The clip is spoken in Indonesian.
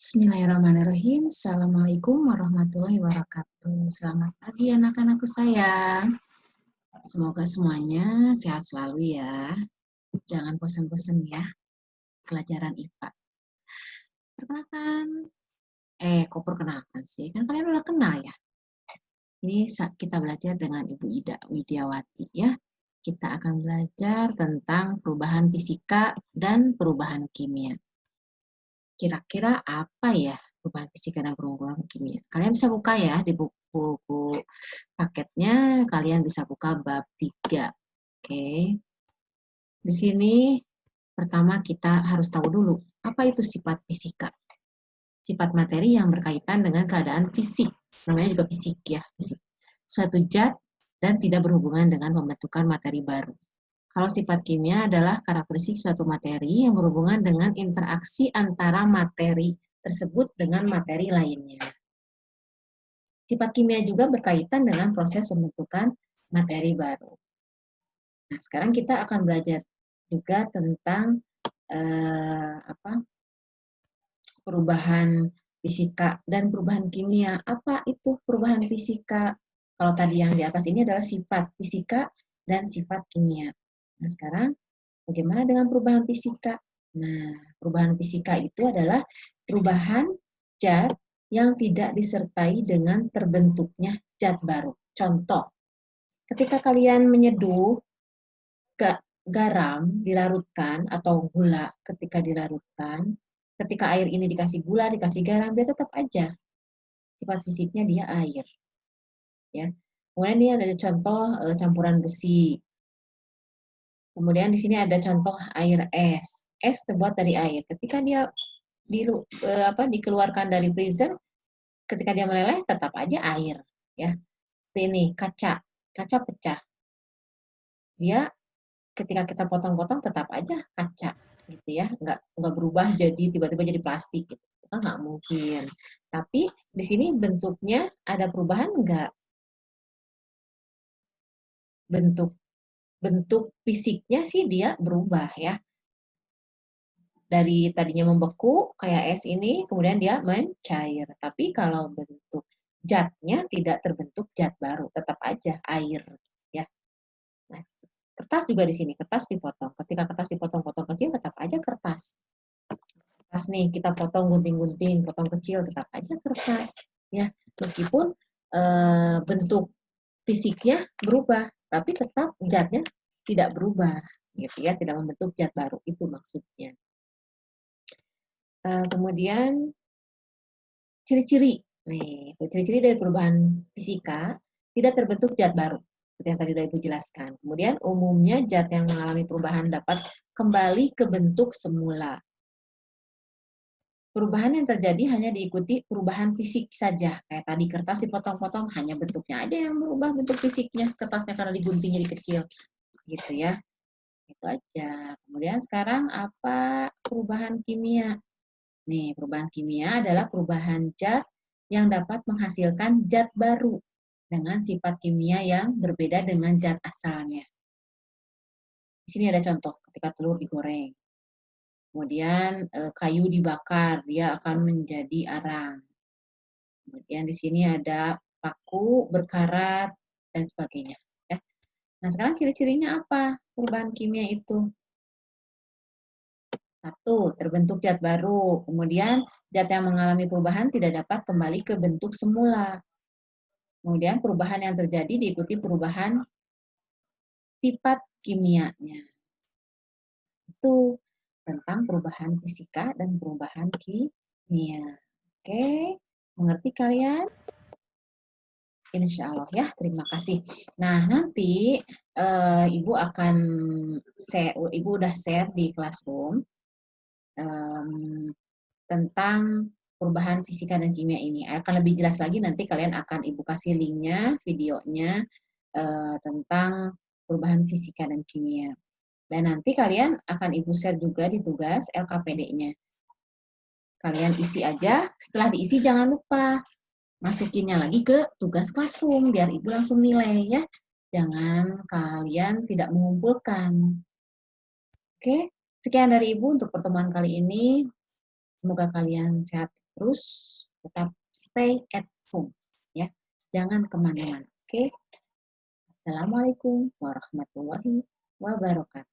Bismillahirrahmanirrahim. Assalamualaikum warahmatullahi wabarakatuh. Selamat pagi anak-anakku sayang. Semoga semuanya sehat selalu ya. Jangan bosan-bosan ya pelajaran IPA. Perkenalkan. Kok perkenalkan sih? Kan kalian udah kenal ya. Ini saat kita belajar dengan Ibu Ida Widiawati ya. Kita akan belajar tentang perubahan fisika dan perubahan kimia. Kira-kira apa ya perubahan fisika dan perubahan kimia? Kalian bisa buka ya di buku paketnya, kalian bisa buka bab 3. Oke. Di sini pertama kita harus tahu dulu apa itu sifat fisika. Sifat materi yang berkaitan dengan keadaan fisik. Namanya juga fisik ya, fisik. Suatu zat dan tidak berhubungan dengan pembentukan materi baru. Kalau sifat kimia adalah karakteristik suatu materi yang berhubungan dengan interaksi antara materi tersebut dengan materi lainnya. Sifat kimia juga berkaitan dengan proses pembentukan materi baru. Nah, sekarang kita akan belajar juga tentang perubahan fisika dan perubahan kimia. Apa itu perubahan fisika? Kalau tadi yang di atas ini adalah sifat fisika dan sifat kimia. Nah, sekarang bagaimana dengan perubahan fisika? Nah, perubahan fisika itu adalah perubahan zat yang tidak disertai dengan terbentuknya zat baru. Contoh, ketika kalian menyeduh garam dilarutkan atau gula ketika dilarutkan, ketika air ini dikasih gula, dikasih garam, dia tetap aja sifat fisiknya dia air. Ya. Kemudian ini ada contoh campuran besi. Kemudian di sini ada contoh air es. Es terbuat dari air. Ketika dia dikeluarkan dari freezer, ketika dia meleleh tetap aja air. Ya. Ini kaca pecah. Dia ketika kita potong-potong tetap aja kaca gitu ya, nggak berubah jadi tiba-tiba jadi plastik gitu, itu kan nggak mungkin. Tapi di sini bentuknya ada perubahan nggak? Bentuk fisiknya sih dia berubah ya, dari tadinya membeku kayak es ini kemudian dia mencair. Tapi kalau bentuk zatnya tidak terbentuk zat baru, tetap aja air ya. Nah, kertas juga di sini, kertas dipotong. Ketika kertas dipotong-potong kecil, tetap aja kertas. Kertas nih, kita potong gunting-gunting, potong kecil, tetap aja kertas. Ya, meskipun bentuk fisiknya berubah, tapi tetap zatnya tidak berubah, gitu ya, tidak membentuk zat baru. Itu maksudnya. Kemudian ciri-ciri. Nih, ciri-ciri dari perubahan fisika tidak terbentuk zat baru. Seperti yang tadi sudah Ibu jelaskan. Kemudian umumnya zat yang mengalami perubahan dapat kembali ke bentuk semula. Perubahan yang terjadi hanya diikuti perubahan fisik saja. Kayak tadi kertas dipotong-potong, hanya bentuknya aja yang berubah bentuk fisiknya. Kertasnya karena digunting jadi kecil. Gitu ya. Itu aja. Kemudian sekarang apa perubahan kimia? Nih, perubahan kimia adalah perubahan zat yang dapat menghasilkan zat baru dengan sifat kimia yang berbeda dengan zat asalnya. Di sini ada contoh, ketika telur digoreng. Kemudian kayu dibakar, dia akan menjadi arang. Kemudian di sini ada paku berkarat dan sebagainya. Ya. Nah, sekarang ciri-cirinya apa perubahan kimia itu? Satu, terbentuk zat baru. Kemudian zat yang mengalami perubahan tidak dapat kembali ke bentuk semula. Kemudian perubahan yang terjadi diikuti perubahan sifat kimianya. Itu tentang perubahan fisika dan perubahan kimia. Oke, mengerti kalian? Insya Allah ya, terima kasih. Nah, nanti Ibu akan Ibu udah share di Classroom tentang perubahan fisika dan kimia ini. Akan lebih jelas lagi nanti kalian akan Ibu kasih linknya, videonya tentang perubahan fisika dan kimia. Dan nanti kalian akan Ibu share juga di tugas LKPD-nya. Kalian isi aja, setelah diisi jangan lupa masukinnya lagi ke tugas Classroom biar Ibu langsung nilai ya. Jangan kalian tidak mengumpulkan. Oke, sekian dari Ibu untuk pertemuan kali ini. Semoga kalian sehat terus, tetap stay at home ya. Jangan kemana-mana. Oke? Assalamualaikum warahmatullahi wabarakatuh.